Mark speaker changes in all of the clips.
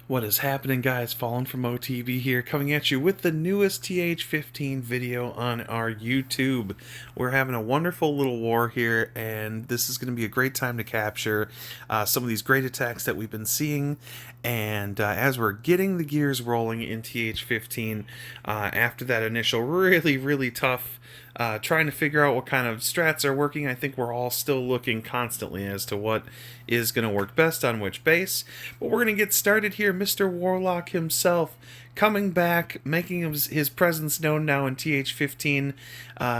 Speaker 1: What is happening, guys? Fallen from OTB here, coming at you with the newest TH15 video on our YouTube. We're having a wonderful little war here, and this is going to be a great time to capture some of these great attacks that we've been seeing. And as we're getting the gears rolling in TH15, after that initial really tough trying to figure out what kind of strats are working. I think we're all still looking constantly as to what is going to work best on which base. But we're going to get started here. Mr. Warlock himself coming back, making his presence known now in TH15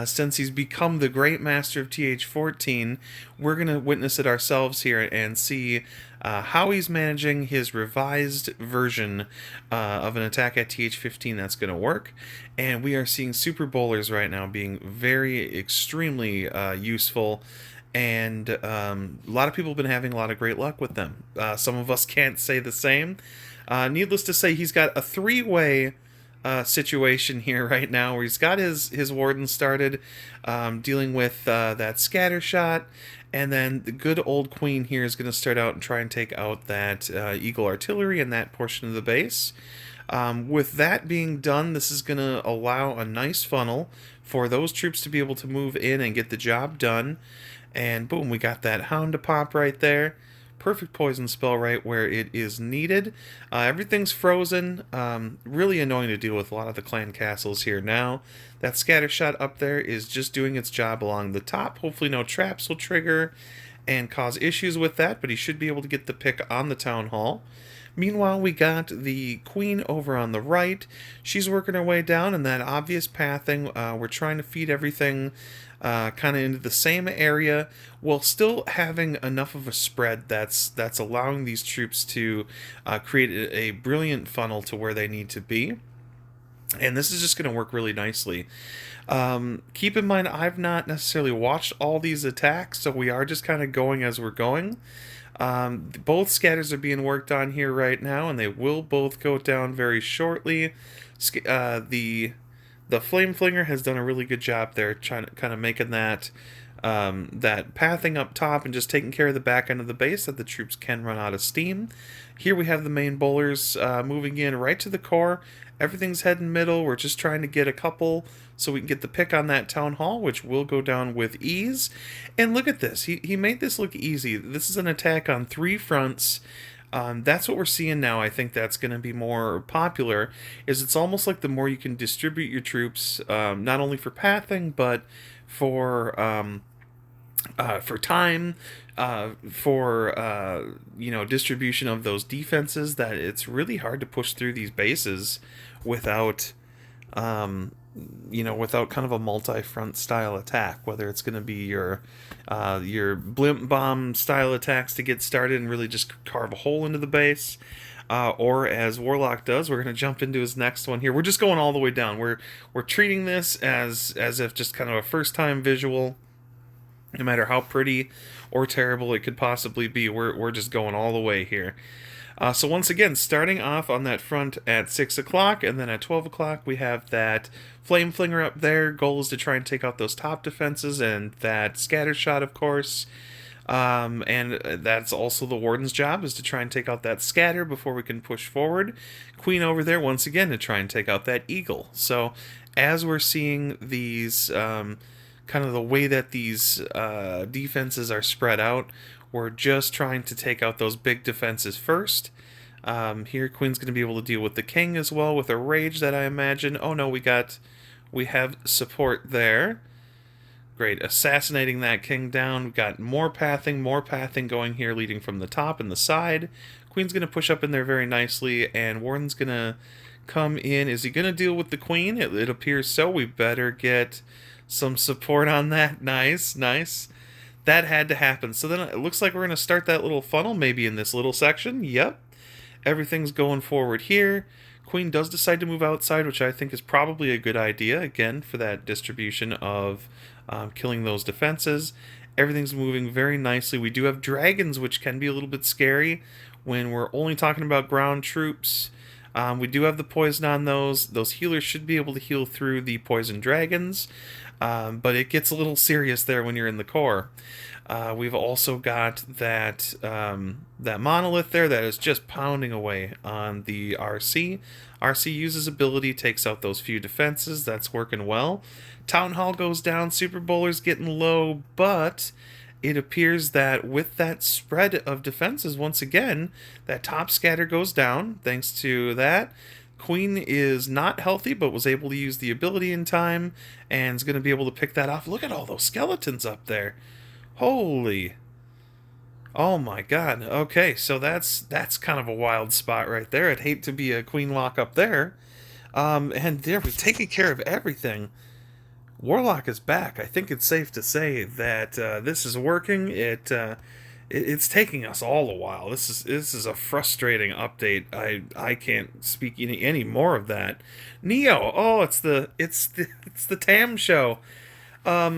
Speaker 1: since he's become the great master of TH14. We're going to witness it ourselves here and see how he's managing his revised version of an attack at TH15 that's going to work. And we are seeing super bowlers right now being very extremely useful, and a lot of people have been having a lot of great luck with them. Some of us can't say the same. Needless to say, he's got a three-way situation here right now where he's got his warden started dealing with that scatter shot, and then the good old queen here is going to start out and try and take out that eagle artillery and that portion of the base. With that being done, this is going to allow a nice funnel for those troops to be able to move in and get the job done. And boom, we got that hound to pop right there. Perfect poison spell right where it is needed. Everything's frozen. Really annoying to deal with a lot of the clan castles here now. That scatter shot up there is just doing its job along the top. Hopefully no traps will trigger and cause issues with that, but he should be able to get the pick on the town hall. Meanwhile, we got the queen over on the right. She's working her way down in that obvious pathing. We're trying to feed everything kind of into the same area while still having enough of a spread that's allowing these troops to create a brilliant funnel to where they need to be. And this is just going to work really nicely. Keep in mind, I've not necessarily watched all these attacks, so we are just kind of going as we're going. Both scatters are being worked on here right now, and they will both go down very shortly. The Flame Flinger has done a really good job there, trying to kind of making that that pathing up top and just taking care of the back end of the base that the troops can run out of steam. Here we have the main bowlers moving in right to the core. Everything's heading middle. We're just trying to get a couple so we can get the pick on that town hall, which will go down with ease. And look at this. He made this look easy. This is an attack on three fronts. That's what we're seeing now. I think that's going to be more popular. Is it's almost like the more you can distribute your troops, not only for pathing, but for time, for distribution of those defenses, that it's really hard to push through these bases without without kind of a multi-front style attack, whether it's going to be your blimp bomb style attacks to get started and really just carve a hole into the base, or as Warlock does, we're going to jump into his next one here. We're just going all the way down. We're treating this as if just kind of a first time visual. No matter how pretty or terrible it could possibly be, we're just going all the way here. So once again, starting off on that front at 6 o'clock, and then at 12 o'clock we have that Flame Flinger up there. Goal is to try and take out those top defenses, and that scatter shot, of course. And that's also the Warden's job, is to try and take out that scatter before we can push forward. Queen over there, once again, to try and take out that eagle. So as we're seeing these kind of the way that these defenses are spread out, we're just trying to take out those big defenses first. Here, Queen's going to be able to deal with the king as well with a rage that I imagine. Oh no, we have support there. Great, assassinating that king down. We've got more pathing going here, leading from the top and the side. Queen's going to push up in there very nicely, and Warden's going to come in. Is he going to deal with the queen? It appears so. We better get some support on that. Nice. That had to happen. So then it looks like we're going to start that little funnel maybe in this little section. Yep. Everything's going forward here. Queen does decide to move outside, which I think is probably a good idea, again, for that distribution of killing those defenses. Everything's moving very nicely. We do have dragons, which can be a little bit scary when we're only talking about ground troops. We do have the poison on those. Those healers should be able to heal through the poison dragons. but it gets a little serious there when you're in the core. We've also got that monolith there that is just pounding away on the RC. RC uses ability, takes out those few defenses. That's working well. Town Hall goes down. Super Bowler's getting low, but it appears that with that spread of defenses, once again, that top scatter goes down. Thanks to that, Queen is not healthy, but was able to use the ability in time, and is going to be able to pick that off. Look at all those skeletons up there. Holy. Oh my god. Okay, so that's kind of a wild spot right there. I'd hate to be a queen walk up there. And there, we've taken care of everything. Warlock is back. I think it's safe to say that this is working. It's taking us all a while. This is a frustrating update. I can't speak any more of that. Neo. Oh, it's the Tam show.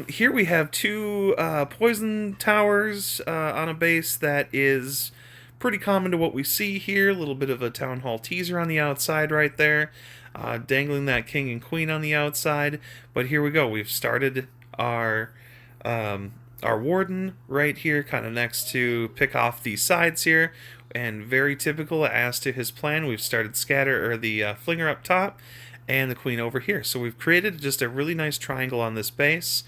Speaker 1: Here we have two poison towers on a base that is pretty common to what we see here. A little bit of a Town Hall teaser on the outside right there. Dangling that king and queen on the outside. But here we go. We've started our warden right here, kind of next to pick off these sides here. And very typical as to his plan, we've started scatter or the flinger up top and the queen over here. So we've created just a really nice triangle on this base.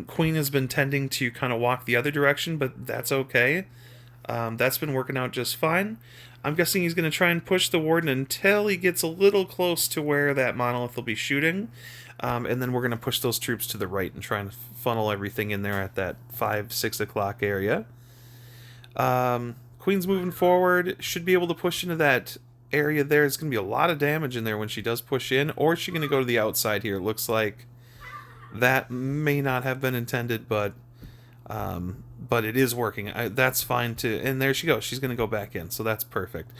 Speaker 1: Queen has been tending to kind of walk the other direction, but that's okay. That's been working out just fine. I'm guessing he's going to try and push the warden until he gets a little close to where that monolith will be shooting. And then we're going to push those troops to the right and try and funnel everything in there at that 5-6 o'clock area. Queen's moving forward. Should be able to push into that area there. There's going to be a lot of damage in there when she does push in. Or is she going to go to the outside here? It looks like that may not have been intended, but it is working. That's fine too. And there she goes. She's going to go back in, so that's perfect.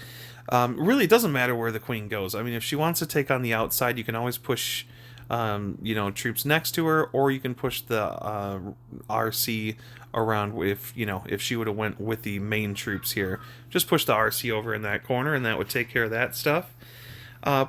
Speaker 1: Really, it doesn't matter where the queen goes. I mean, if she wants to take on the outside, you can always push, troops next to her, or you can push the RC around. If she would have went with the main troops here, just push the RC over in that corner, and that would take care of that stuff.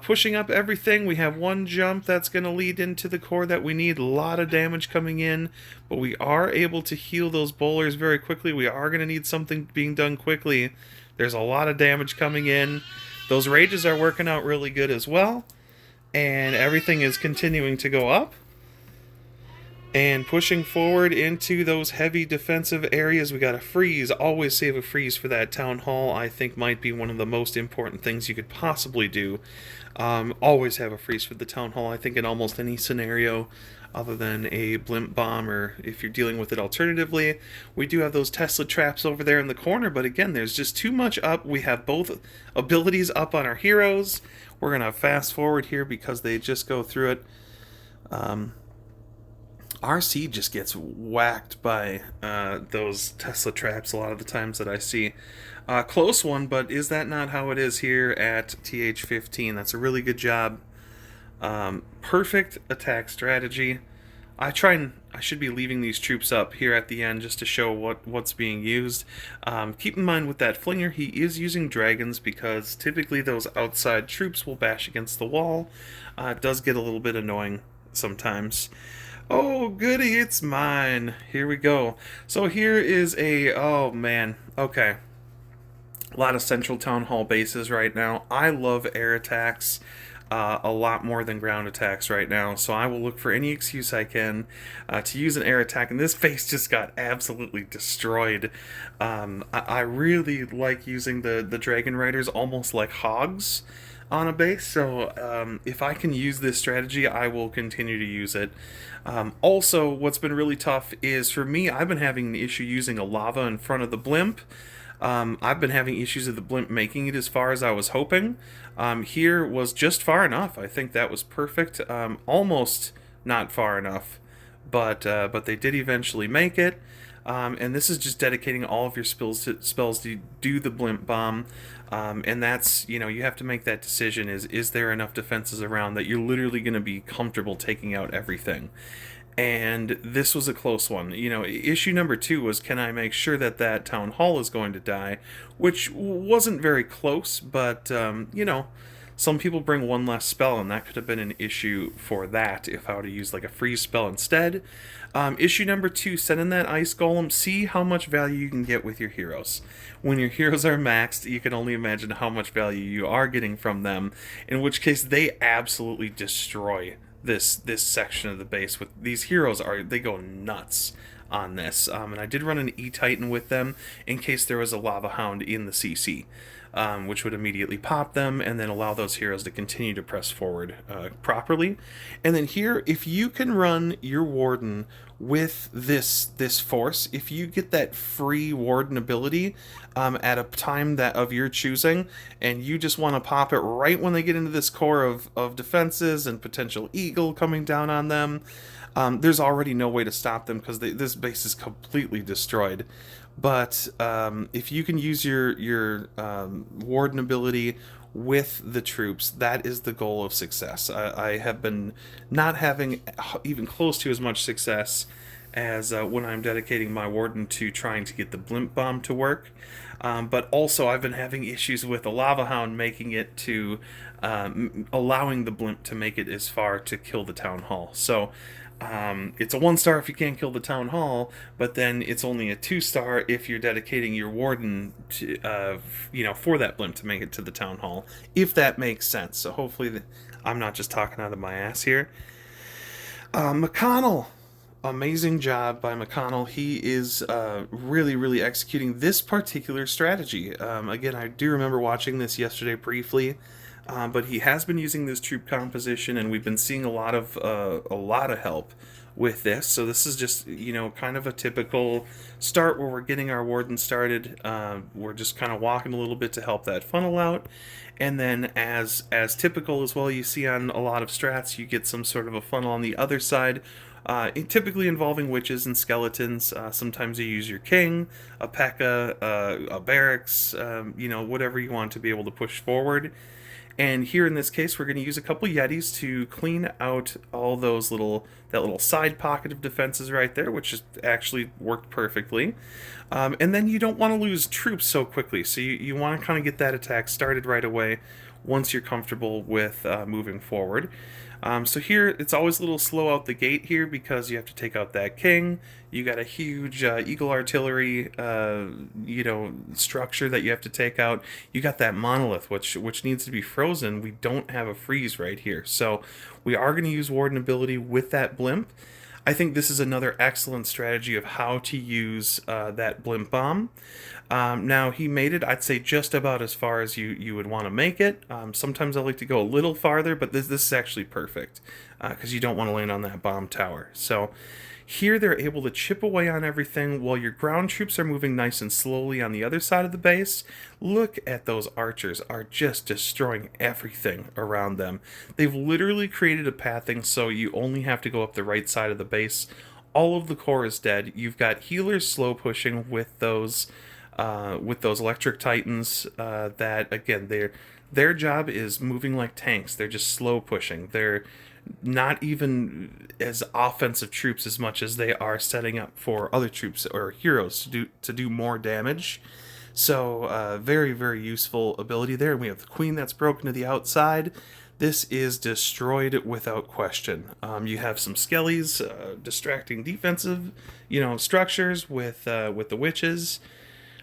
Speaker 1: Pushing up everything, we have one jump that's going to lead into the core that we need. A lot of damage coming in, but we are able to heal those bowlers very quickly. We are going to need something being done quickly. There's a lot of damage coming in. Those rages are working out really good as well, and everything is continuing to go up. And pushing forward into those heavy defensive areas, we got a freeze. Always save a freeze for that Town Hall. I think might be one of the most important things you could possibly do. Always have a freeze for the Town Hall. I think in almost any scenario other than a blimp bomb, or if you're dealing with it alternatively. We do have those Tesla traps over there in the corner, but again, there's just too much up. We have both abilities up on our heroes. We're going to fast forward here because they just go through it. RC just gets whacked by those Tesla traps a lot of the times that I see. Close one, but is that not how it is here at TH15? That's a really good job. Perfect attack strategy. I should be leaving these troops up here at the end just to show what's being used. Keep in mind with that flinger, he is using dragons because typically those outside troops will bash against the wall. It does get a little bit annoying sometimes. Oh, goody, it's mine. Here we go. So here is oh man, okay. A lot of central town hall bases right now. I love air attacks a lot more than ground attacks right now, so I will look for any excuse I can to use an air attack, and this base just got absolutely destroyed. I really like using the Dragon Riders almost like hogs on a base, so if I can use this strategy, I will continue to use it. Also, what's been really tough is, for me, I've been having the issue using a lava in front of the blimp. I've been having issues with the blimp making it as far as I was hoping. Here was just far enough. I think that was perfect. Almost not far enough, but they did eventually make it. And this is just dedicating all of your spells to do the blimp bomb. And that's, you have to make that decision, is there enough defenses around that you're literally going to be comfortable taking out everything. And this was a close one. Issue number 2 was, can I make sure that town hall is going to die, which wasn't very close, but Some people bring one less spell, and that could have been an issue for that if I would have used like a freeze spell instead. Issue number 2, send in that ice golem. See how much value you can get with your heroes. When your heroes are maxed, you can only imagine how much value you are getting from them, in which case they absolutely destroy this section of the base. With these heroes, they go nuts on this. And I did run an E-Titan with them in case there was a Lava Hound in the CC, which would immediately pop them and then allow those heroes to continue to press forward properly. And then here, if you can run your Warden with this force, if you get that free Warden ability at a time that of your choosing, and you just want to pop it right when they get into this core of defenses and potential eagle coming down on them, there's already no way to stop them because this base is completely destroyed. But if you can use your Warden ability with the troops, that is the goal of success. I have been not having even close to as much success as when I'm dedicating my Warden to trying to get the Blimp Bomb to work. But also I've been having issues with the Lava Hound making it to allowing the Blimp to make it as far to kill the Town Hall. So it's a 1-star if you can't kill the Town Hall, but then it's only a 2-star if you're dedicating your Warden to, for that Blimp to make it to the Town Hall, if that makes sense. So hopefully I'm not just talking out of my ass here. McConnell. Amazing job by McConnell. He is really, really executing this particular strategy. Again, I do remember watching this yesterday briefly. But he has been using this troop composition, and we've been seeing a lot of help with this. So this is just kind of a typical start where we're getting our Warden started. We're just kind of walking a little bit to help that funnel out, and then as typical as well, you see on a lot of strats, you get some sort of a funnel on the other side. Typically involving witches and skeletons. Sometimes you use your king, a P.E.K.K.A., a barracks, whatever you want to be able to push forward. And here in this case, we're going to use a couple Yetis to clean out all those that little side pocket of defenses right there, which just actually worked perfectly. And then you don't want to lose troops so quickly, so you want to kind of get that attack started right away once you're comfortable with moving forward. So here, it's always a little slow out the gate here because you have to take out that king. You got a huge Eagle Artillery, structure that you have to take out. You got that monolith, which needs to be frozen. We don't have a freeze right here. So we are going to use Warden ability with that blimp. I think this is another excellent strategy of how to use that Blimp Bomb. Now, he made it, I'd say, just about as far as you would want to make it. Sometimes I like to go a little farther, but this is actually perfect because you don't want to land on that bomb tower. So here they're able to chip away on everything while your ground troops are moving nice and slowly on the other side of the base. Look at those archers are just destroying everything around them. They've literally created a pathing so you only have to go up the right side of the base. All of the core is dead. You've got healers slow pushing with those electric titans that, again, their job is moving like tanks. They're just slow pushing. They're not even as offensive troops as much as they are setting up for other troops or heroes to do more damage. So very, very useful ability there. And we have the queen that's broken to the outside. This is destroyed without question. You have some skellies distracting defensive, structures with the witches.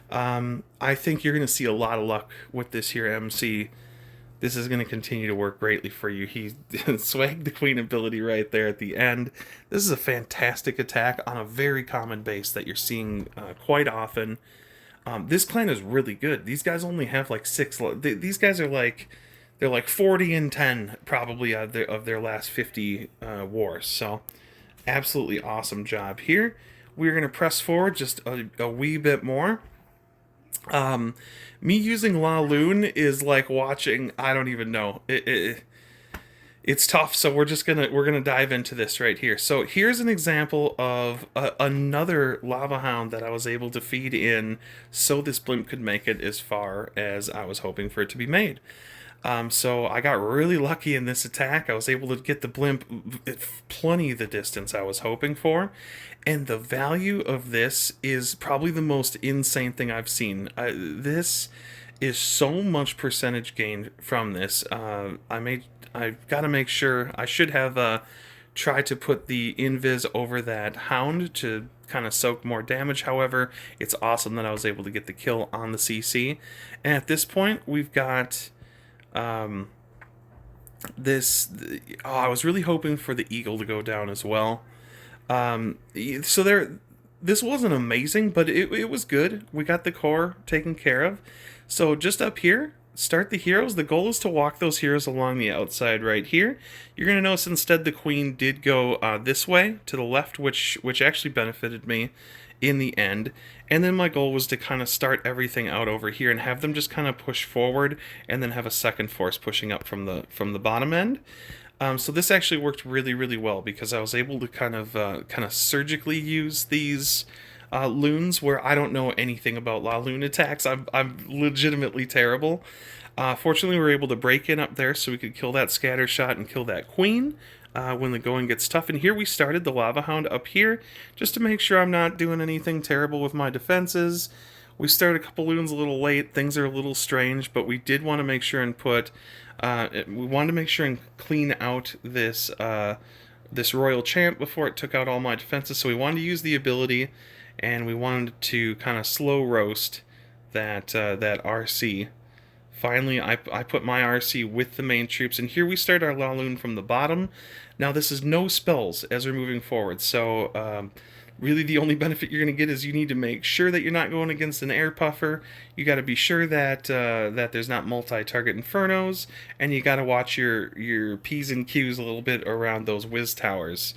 Speaker 1: I think you're going to see a lot of luck with this here, MC. This is going to continue to work greatly for you. He swagged the queen ability right there at the end. This is a fantastic attack on a very common base that you're seeing quite often. This clan is really good. These guys only have like 6. These guys are they're like 40 and 10 probably of their last 50 wars. So absolutely awesome job here. We're going to press forward just a wee bit more. Me using La Lune is like watching, I don't even know. It's tough, so we're gonna dive into this right here. So here's an example of another Lava Hound that I was able to feed in so this blimp could make it as far as I was hoping for it to be made. So I got really lucky in this attack. I was able to get the blimp plenty the distance I was hoping for. And the value of this is probably the most insane thing I've seen. This is so much percentage gain from this. I've got to make sure. I should have tried to put the invis over that hound to kind of soak more damage. However, it's awesome that I was able to get the kill on the CC. And at this point, we've got this. Oh, I was really hoping for the eagle to go down as well. So there, this wasn't amazing, but it was good. We got the core taken care of. So just up here, start the heroes. The goal is to walk those heroes along the outside right here. You're going to notice instead the queen did go this way to the left, which actually benefited me in the end. And then my goal was to kind of start everything out over here and have them just kind of push forward, and then have a second force pushing up from the bottom end. So this actually worked really, really well because I was able to kind of surgically use these loons where I don't know anything about La Loon attacks. I'm legitimately terrible. Fortunately, we were able to break in up there so we could kill that scatter shot and kill that queen when the going gets tough. And here we started the Lava Hound up here just to make sure I'm not doing anything terrible with my defenses. We started a couple loons a little late. Things are a little strange, but we did want to make sure and put... we wanted to make sure and clean out this this Royal Champ before it took out all my defenses. So we wanted to use the ability, and we wanted to kind of slow roast that that RC. Finally, I put my RC with the main troops, and here we start our La Loon from the bottom. Now this is no spells as we're moving forward, so really the only benefit you're going to get is you need to make sure that you're not going against an air puffer. You got to be sure that that there's not multi-target infernos, and you got to watch your P's and Q's a little bit around those whiz towers.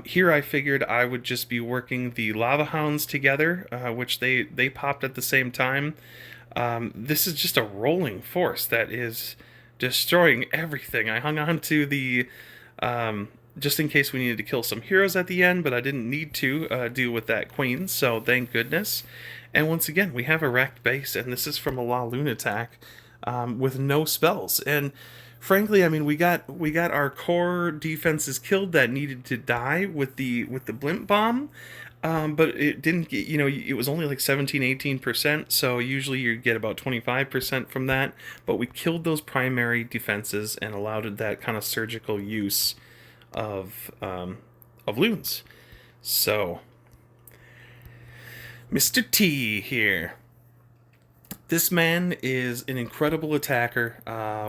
Speaker 1: Here I figured I would just be working the Lava Hounds together, which they popped at the same time. This is just a rolling force that is destroying everything. I hung on to the... just in case we needed to kill some heroes at the end, but I didn't need to deal with that queen, so thank goodness. And once again, we have a wrecked base, and this is from a La Loon attack with no spells. And frankly, I mean, we got our core defenses killed that needed to die with the blimp bomb, but it didn't get, you know, it was only like 17-18%, so usually you get about 25% from that, but we killed those primary defenses and allowed that kind of surgical use of loons. So Mr. T here. This man is an incredible attacker,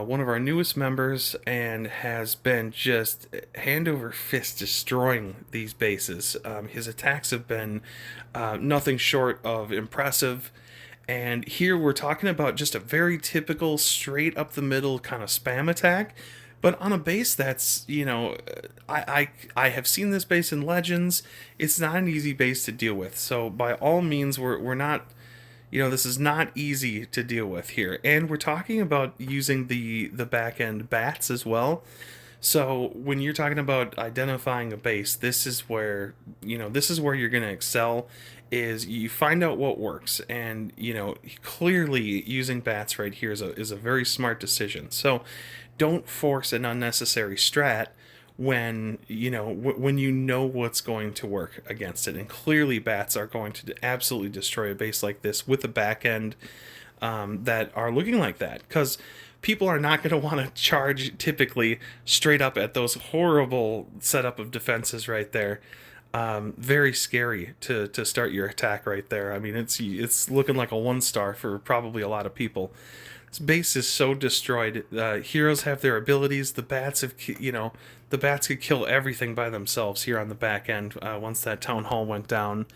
Speaker 1: one of our newest members, and has been just hand over fist destroying these bases. His attacks have been nothing short of impressive. And here we're talking about just a very typical straight up the middle kind of spam attack. But on a base that's, you know, I have seen this base in Legends. It's not an easy base to deal with. So by all means, we're not, you know, this is not easy to deal with here. And we're talking about using the back end bats as well. So when you're talking about identifying a base, this is where, you know, this is where you're going to excel, is you find out what works. And, you know, clearly using bats right here is a very smart decision. So don't force an unnecessary strat when you know what's going to work against it. And clearly bats are going to absolutely destroy a base like this with a back end that are looking like that, because people are not going to want to charge typically straight up at those horrible setup of defenses right there. Very scary to start your attack right there. I mean, it's looking like a 1-star for probably a lot of people. This base is so destroyed. Heroes have their abilities. The bats have, you know, the bats could kill everything by themselves here on the back end once that town hall went down.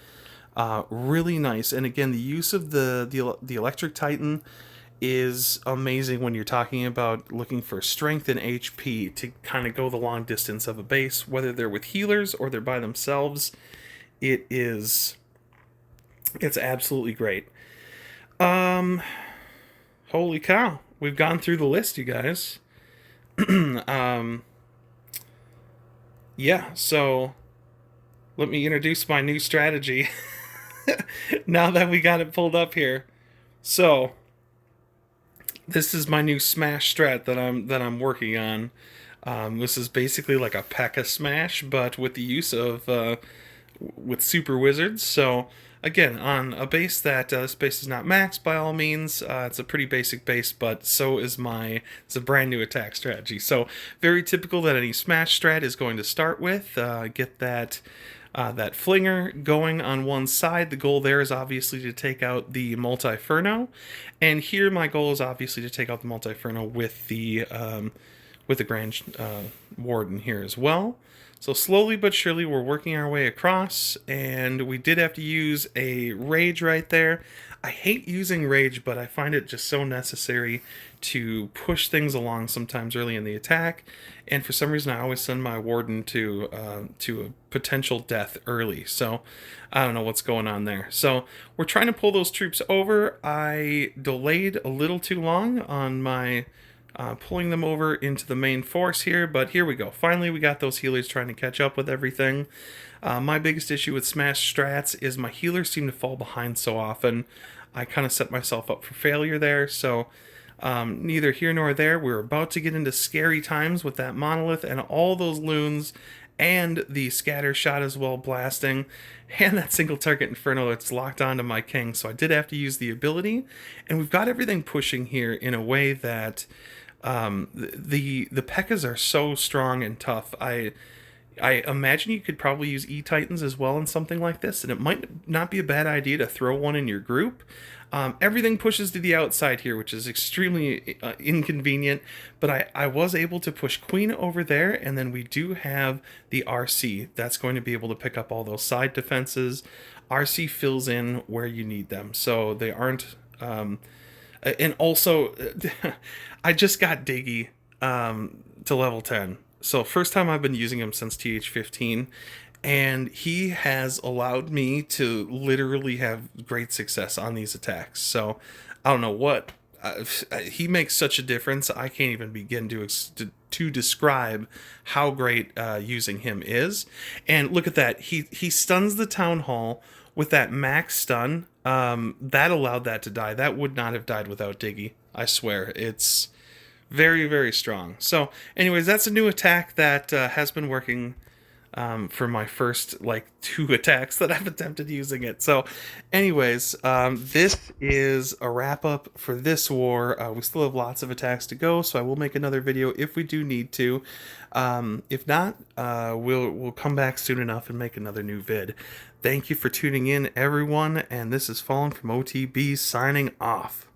Speaker 1: Really nice. And again, the use of the electric titan is amazing when you're talking about looking for strength and HP to kind of go the long distance of a base, whether they're with healers or they're by themselves. It's absolutely great. Holy cow, we've gone through the list, you guys. Yeah, so let me introduce my new strategy now that we got it pulled up here. So this is my new smash strat that I'm working on. This is basically like a P.E.K.K.A. smash, but with the use of with super wizards. So Again, on a base that this base is not maxed by all means. It's a pretty basic base, but so is it's a brand new attack strategy. So very typical that any smash strat is going to start with. Get that flinger going on one side. The goal there is obviously to take out the Multiferno, and here my goal is obviously to take out the Multiferno with the Grand Warden here as well. So slowly but surely we're working our way across, and we did have to use a Rage right there. I hate using Rage, but I find it just so necessary to push things along sometimes early in the attack, and for some reason I always send my Warden to a potential death early, so I don't know what's going on there. So we're trying to pull those troops over. I delayed a little too long on my pulling them over into the main force here, but here we go. Finally, we got those healers trying to catch up with everything. My biggest issue with Smash strats is my healers seem to fall behind so often. I kind of set myself up for failure there, so neither here nor there. We're about to get into scary times with that monolith and all those loons, and the scatter shot as well blasting, and that single target inferno that's locked onto my king. So I did have to use the ability, and we've got everything pushing here in a way that the P.E.K.K.A.s are so strong and tough. I imagine you could probably use E-Titans as well in something like this, and it might not be a bad idea to throw one in your group. Everything pushes to the outside here, which is extremely inconvenient, but I was able to push Queen over there, and then we do have the RC. That's going to be able to pick up all those side defenses. RC fills in where you need them, so they aren't... and also, I just got Diggy to level 10. So first time I've been using him since TH15, and he has allowed me to literally have great success on these attacks. So I don't know what... he makes such a difference. I can't even begin to describe how great using him is. And look at that. He stuns the Town Hall with that max stun. That allowed that to die. That would not have died without Diggy. I swear. It's very, very strong. So anyways, that's a new attack that has been working for my first like 2 attacks that I've attempted using it. So anyways, this is a wrap up for this war. We still have lots of attacks to go, so I will make another video if we do need to. If not, we'll come back soon enough and make another new vid. Thank you for tuning in, everyone, and this is Fallen from OTB signing off.